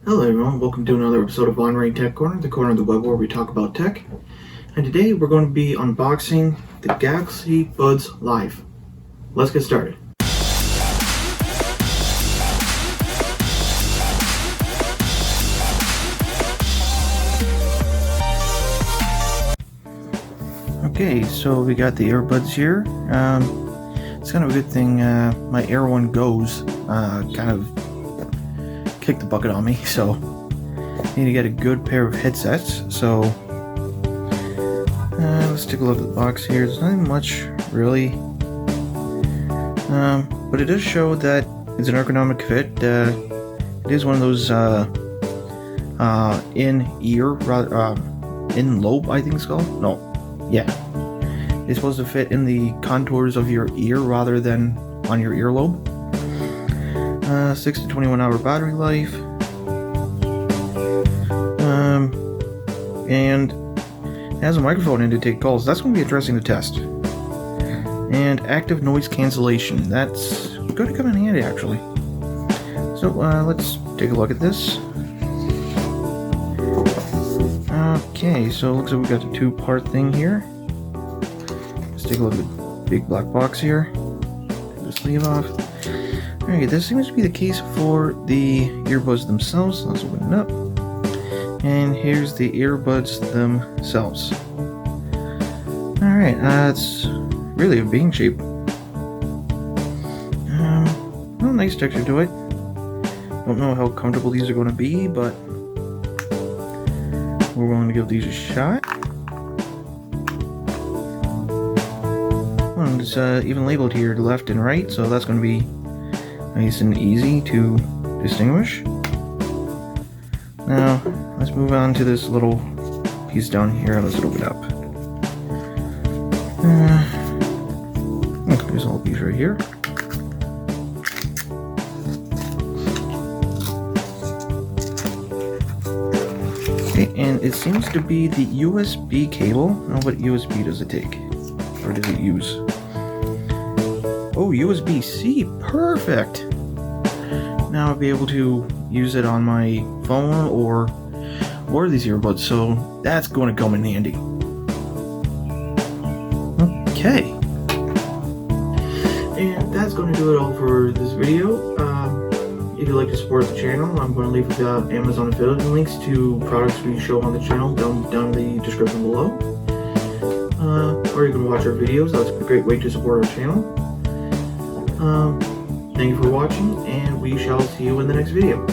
Hello everyone, welcome to another episode of Onrain Tech Corner, the corner of the web where we talk about tech. And today we're going to be unboxing the Galaxy Buds Live. Let's get started. Okay, so we got the earbuds here. It's kind of a good thing my Air One Go's kind of kicked the bucket on me, so I need to get a good pair of headsets. So let's take a look at the box here. There's nothing much really, but it does show that it's an ergonomic fit. It is one of those in lobe, I think it's called. No, yeah, it's supposed to fit in the contours of your ear rather than on your earlobe. 6 to 21 hour battery life, and it has a microphone in to take calls. That's going to be interesting to test. And active noise cancellation, that's going to come in handy actually. So let's take a look at this. Okay, so it looks like we got the two-part thing here. Let's take a look at the big black box here. Take the sleeve off. Alright, this seems to be the case for the earbuds themselves. Let's open it up. And here's the earbuds themselves. Alright, it's really a bean shape. Well, nice texture to it. Don't know how comfortable these are going to be, but we're willing to give these a shot. Well, it's even labeled here left and right, so that's going to be nice and easy to distinguish. Now, let's move on to this little piece down here. Let's open it up. Okay, there's a little piece right here. Okay, and it seems to be the USB cable. Now, what USB does it take? Or does it use? Oh, USB-C, perfect! Now I'll be able to use it on my phone or these earbuds, so that's going to come in handy. Okay. And that's going to do it all for this video. If you'd like to support the channel, I'm going to leave the Amazon affiliate links to products we show on the channel down in the description below. Or you can watch our videos. That's a great way to support our channel. Thank you for watching, and we shall see you in the next video.